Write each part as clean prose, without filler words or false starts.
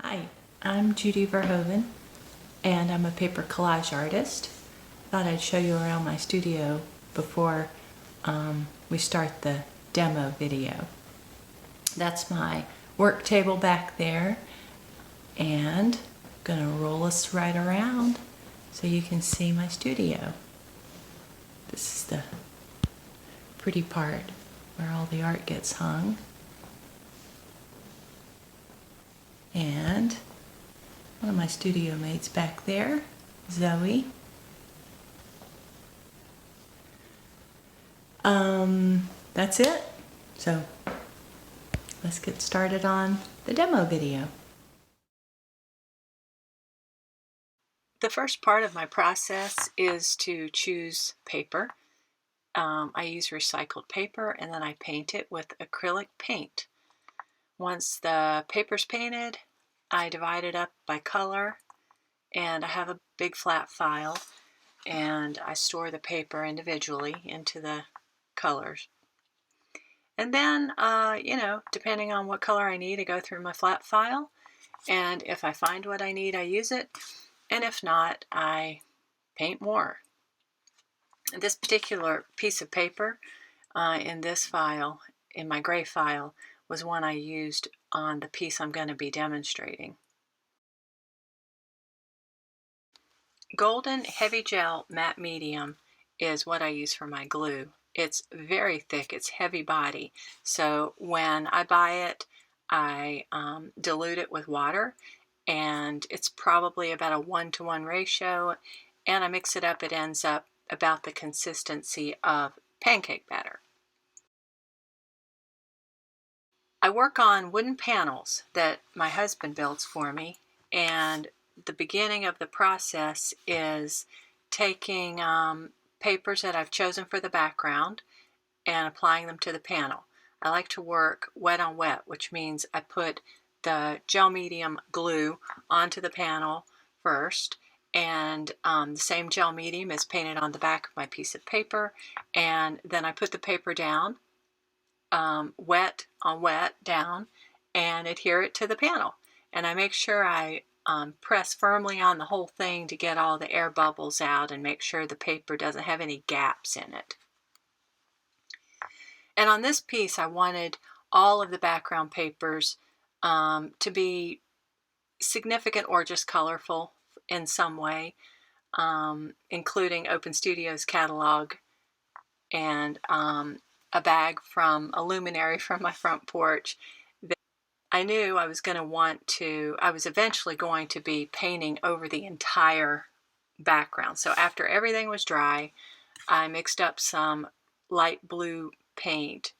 Hi, I'm Judy Verhoeven, and I'm a paper collage artist. Thought I'd show you around my studio before we start the demo video. That's my work table back there, and I'm gonna roll us right around so you can see my studio. This is the pretty part where all the art gets hung. And one of my studio mates back there, Zoe. That's it. So let's get started on the demo video. The first part of my process is to choose paper. I use recycled paper and then I paint it with acrylic paint. Once the paper's painted, I divide it up by color, and I have a big flat file, and I store the paper individually into the colors. And then, depending on what color I need, I go through my flat file, and if I find what I need, I use it, and if not, I paint more. And this particular piece of paper in this file, in my gray file, was one I used on the piece I'm going to be demonstrating. Golden Heavy Gel Matte Medium is what I use for my glue. It's very thick, it's heavy body, so when I buy it, I dilute it with water, and it's probably about a 1-to-1 ratio, and I mix it up, it ends up about the consistency of pancake batter. I work on wooden panels that my husband builds for me, and the beginning of the process is taking papers that I've chosen for the background and applying them to the panel. I like to work wet on wet, which means I put the gel medium glue onto the panel first, and the same gel medium is painted on the back of my piece of paper, and then I put the paper down, wet on wet down, and adhere it to the panel. And I make sure I press firmly on the whole thing to get all the air bubbles out and make sure the paper doesn't have any gaps in it. And on this piece, I wanted all of the background papers to be significant or just colorful in some way, including Open Studio's catalog and a bag from a luminary from my front porch. I knew I was eventually going to be painting over the entire background. So after everything was dry, I mixed up some light blue paint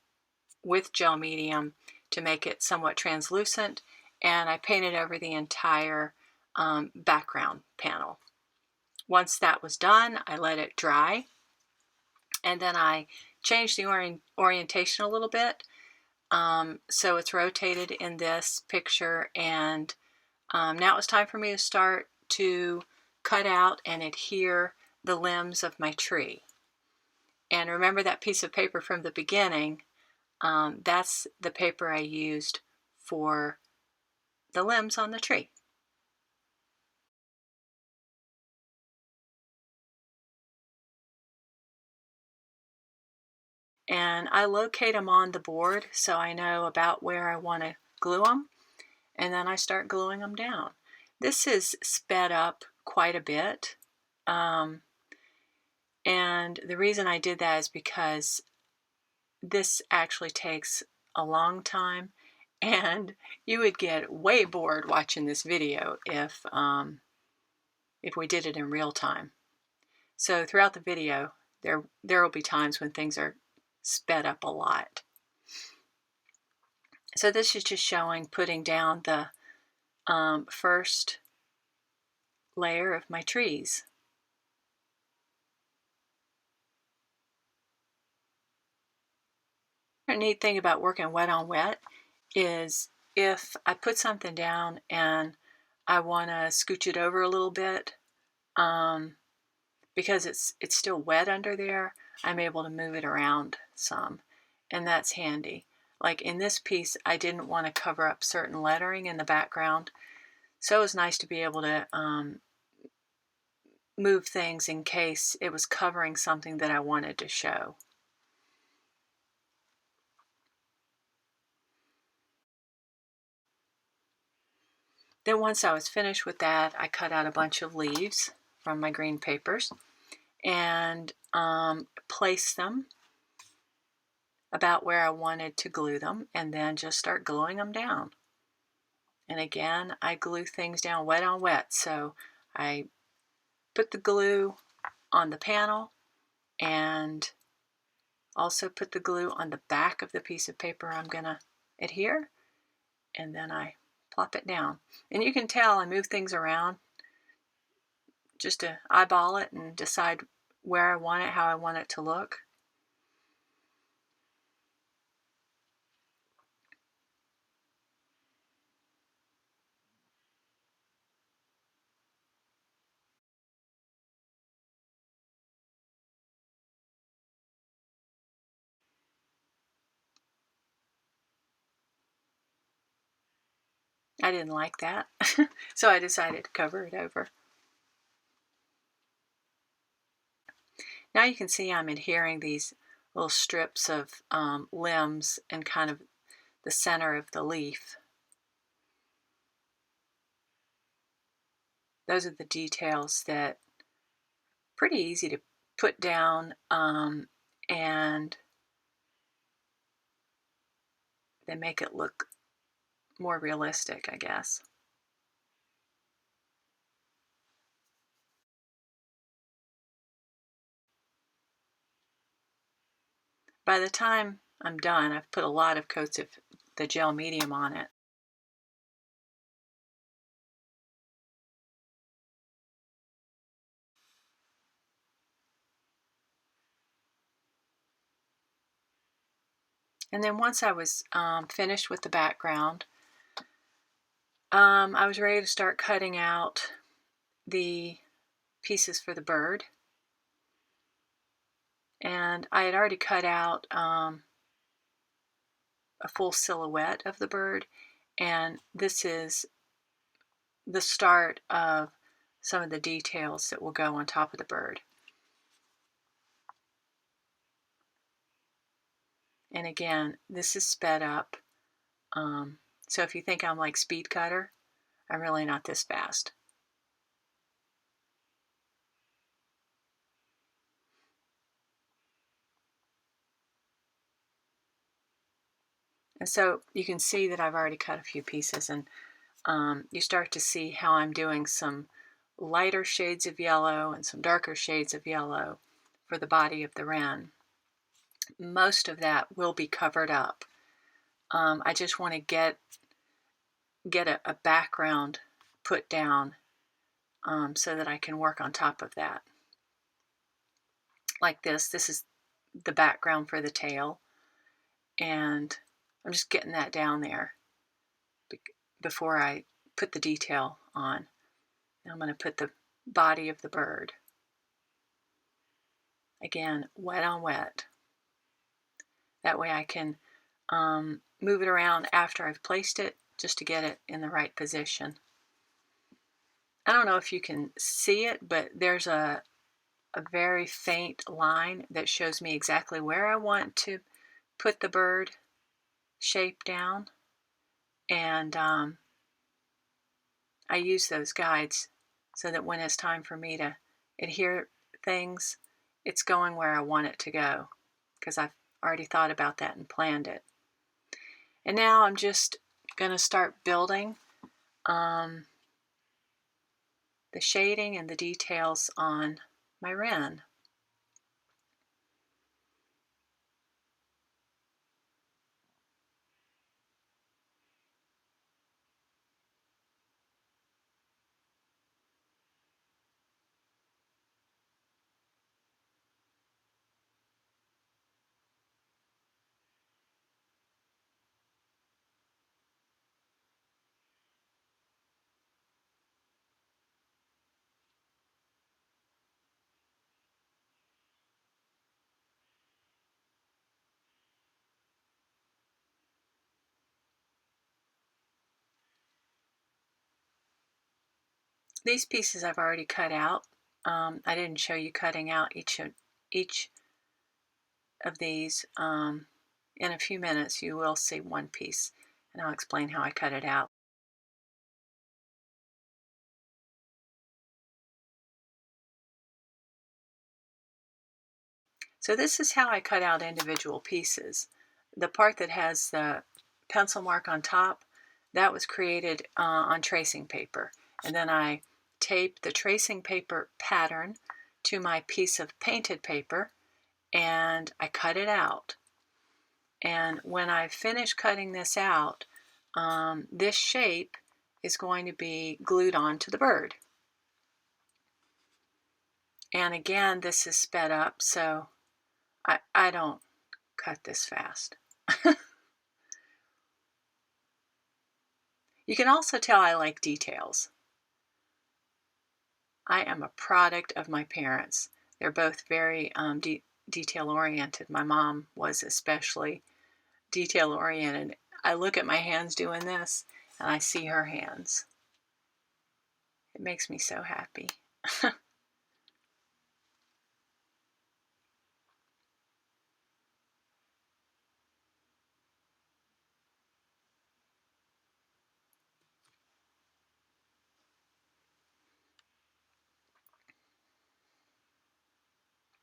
with gel medium to make it somewhat translucent, and I painted over the entire background panel. Once that was done, I let it dry, and then I changed the orientation a little bit. So it's rotated in this picture, and now it was time for me to start to cut out and adhere the limbs of my tree. And remember that piece of paper from the beginning, that's the paper I used for the limbs on the tree. And I locate them on the board so I know about where I want to glue them, and then I start gluing them down. This is sped up quite a bit, and the reason I did that is because this actually takes a long time, and you would get way bored watching this video if we did it in real time. So throughout the video, there will be times when things are sped up a lot. So this is just showing putting down the first layer of my trees. A neat thing about working wet on wet is if I put something down and I want to scooch it over a little bit, because it's still wet under there, I'm able to move it around some, and that's handy. Like in this piece, I didn't want to cover up certain lettering in the background, So it was nice to be able to move things in case it was covering something that I wanted to show. Then once I was finished with that, I cut out a bunch of leaves from my green papers and placed them about where I wanted to glue them, and then just start gluing them down. And again, I glue things down wet on wet. So I put the glue on the panel and also put the glue on the back of the piece of paper I'm going to adhere, and then I plop it down. And you can tell I move things around just to eyeball it and decide where I want it, how I want it to look. I didn't like that, so I decided to cover it over. Now you can see I'm adhering these little strips of limbs and kind of the center of the leaf. Those are the details that pretty easy to put down, and they make it look more realistic, I guess. By the time I'm done, I've put a lot of coats of the gel medium on it. And then once I was finished with the background, I was ready to start cutting out the pieces for the bird. And I had already cut out a full silhouette of the bird, and this is the start of some of the details that will go on top of the bird. And again, this is sped up. So if you think I'm like Speed Cutter, I'm really not this fast. And so you can see that I've already cut a few pieces, and you start to see how I'm doing some lighter shades of yellow and some darker shades of yellow for the body of the wren. Most of that will be covered up. I just want to get a background put down so that I can work on top of that. Like this is the background for the tail, and I'm just getting that down there before I put the detail on. Now I'm going to put the body of the bird. Again, wet on wet. That way I can move it around after I've placed it, just to get it in the right position. I don't know if you can see it, but there's a very faint line that shows me exactly where I want to put the bird shape down. And I use those guides so that when it's time for me to adhere things, it's going where I want it to go, because I've already thought about that and planned it. And now I'm just going to start building the shading and the details on my wren. These pieces I've already cut out. I didn't show you cutting out each of these. In a few minutes you will see one piece, and I'll explain how I cut it out. So this is how I cut out individual pieces. The part that has the pencil mark on top, that was created on tracing paper. And then I taped the tracing paper pattern to my piece of painted paper, and I cut it out. And when I finish cutting this out, this shape is going to be glued onto the bird. And again, this is sped up, so I don't cut this fast. You can also tell I like details. I am a product of my parents. They're both very detail-oriented. My mom was especially detail-oriented. I look at my hands doing this, and I see her hands. It makes me so happy.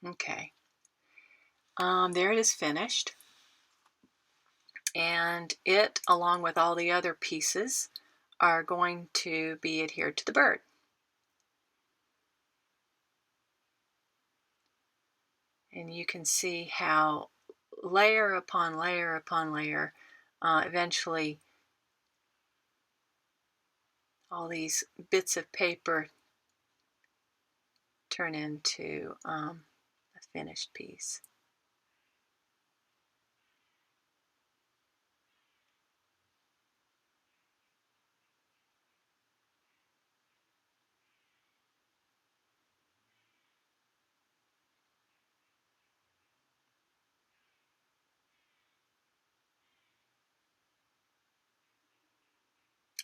Okay. There it is finished. And it, along with all the other pieces, are going to be adhered to the bird. And you can see how layer upon layer upon layer, eventually all these bits of paper turn into a finished piece.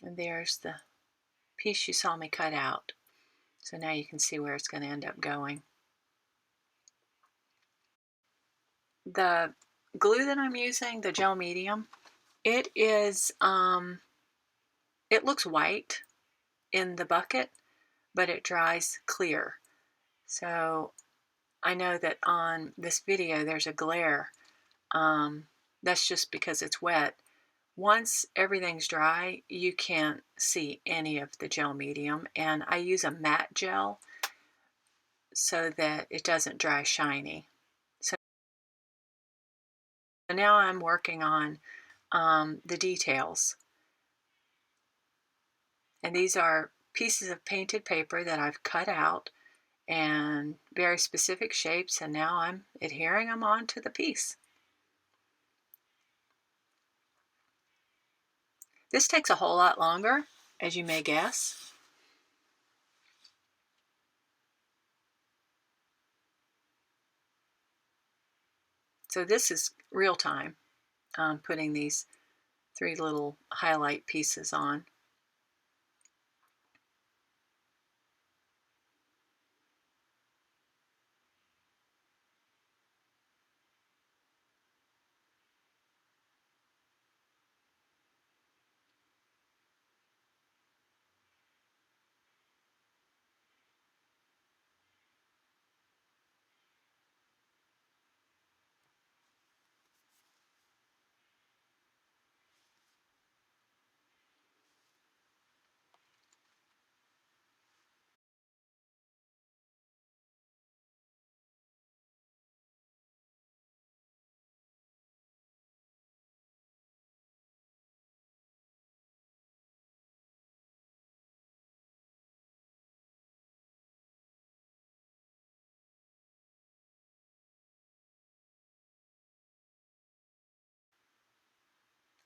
And there's the piece you saw me cut out. So now you can see where it's going to end up going. The glue that I'm using, the gel medium, it is, it looks white in the bucket, but it dries clear. So I know that on this video there's a glare. That's just because it's wet. Once everything's dry, you can't see any of the gel medium, and I use a matte gel so that it doesn't dry shiny. So now I'm working on the details. And these are pieces of painted paper that I've cut out and very specific shapes, and now I'm adhering them onto the piece. This takes a whole lot longer, as you may guess. So this is real time, putting these 3 little highlight pieces on.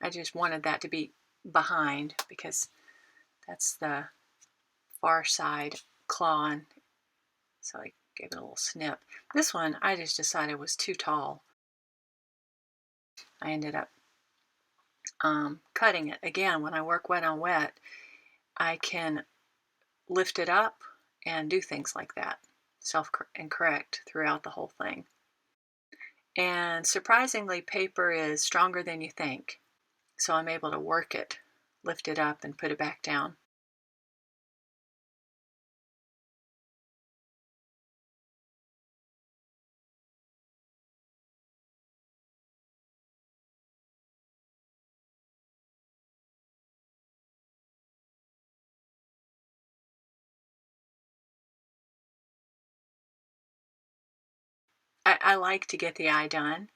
I just wanted that to be behind because that's the far side claw, so I gave it a little snip. This one I just decided was too tall. I ended up cutting it. Again, when I work wet on wet, I can lift it up and do things like that, self and correct throughout the whole thing. And surprisingly, paper is stronger than you think. So I'm able to work it, lift it up, and put it back down. I like to get the eye done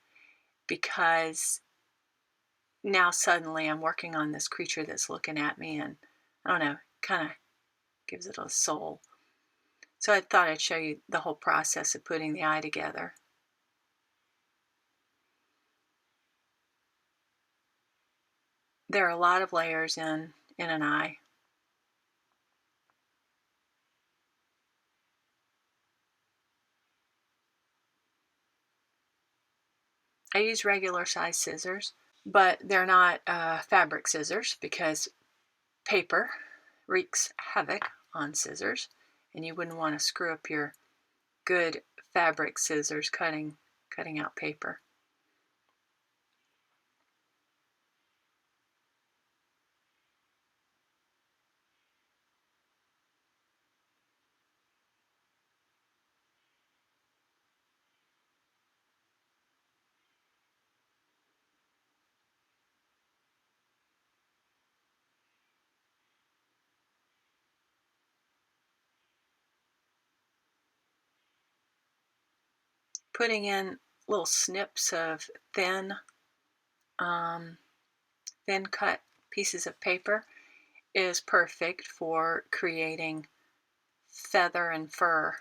because now suddenly I'm working on this creature that's looking at me, and I don't know, kind of gives it a soul. So I thought I'd show you the whole process of putting the eye together. There are a lot of layers in an eye. I use regular size scissors, but they're not fabric scissors because paper wreaks havoc on scissors, and you wouldn't want to screw up your good fabric scissors cutting out paper. Putting in little snips of um, thin cut pieces of paper is perfect for creating feather and fur.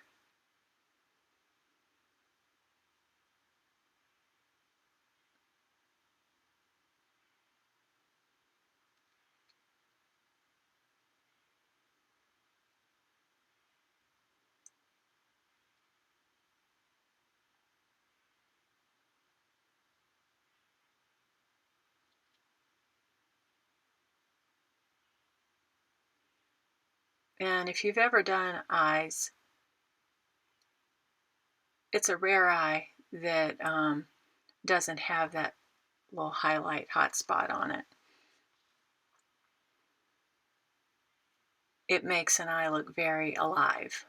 And if you've ever done eyes, it's a rare eye that doesn't have that little highlight hot spot on it. It makes an eye look very alive.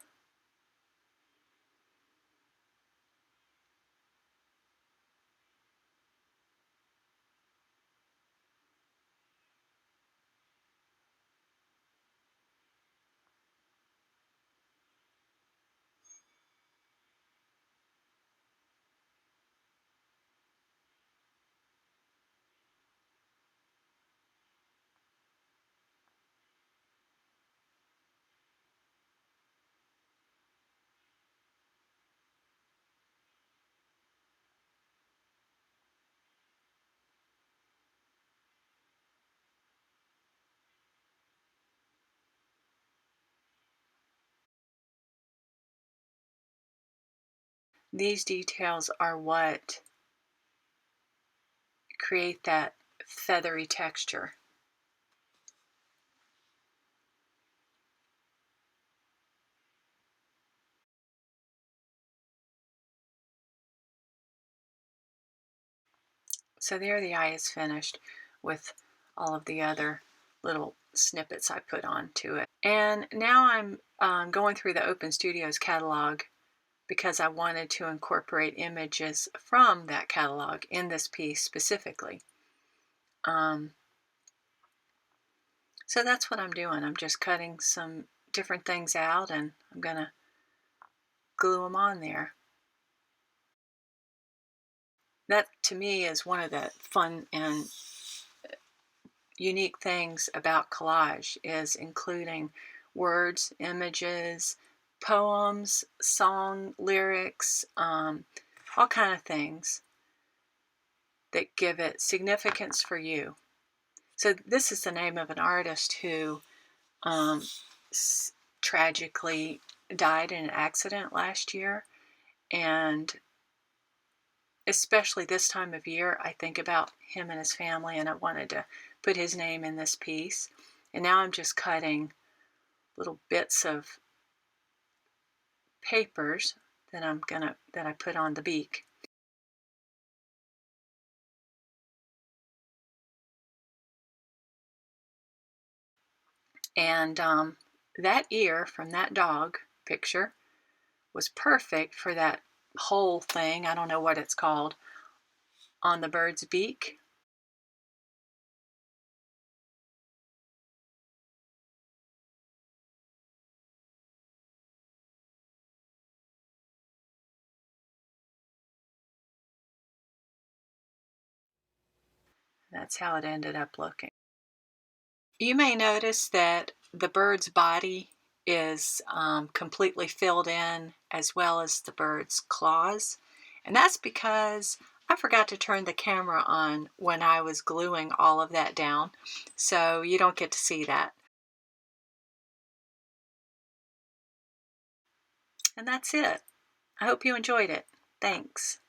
These details are what create that feathery texture. So there the eye is finished with all of the other little snippets I put onto it. And now I'm going through the Open Studios catalog because I wanted to incorporate images from that catalog in this piece specifically. So that's what I'm doing. I'm just cutting some different things out and I'm going to glue them on there. That to me is one of the fun and unique things about collage is including words, images, poems, song lyrics, all kind of things that give it significance for you. So this is the name of an artist who tragically died in an accident last year, and especially this time of year, I think about him and his family, and I wanted to put his name in this piece. And now I'm just cutting little bits of papers that I put on the beak. And that ear from that dog picture was perfect for that whole thing. I don't know what it's called on the bird's beak. That's how it ended up looking. You may notice that the bird's body is completely filled in, as well as the bird's claws. And that's because I forgot to turn the camera on when I was gluing all of that down. So you don't get to see that. And that's it. I hope you enjoyed it. Thanks.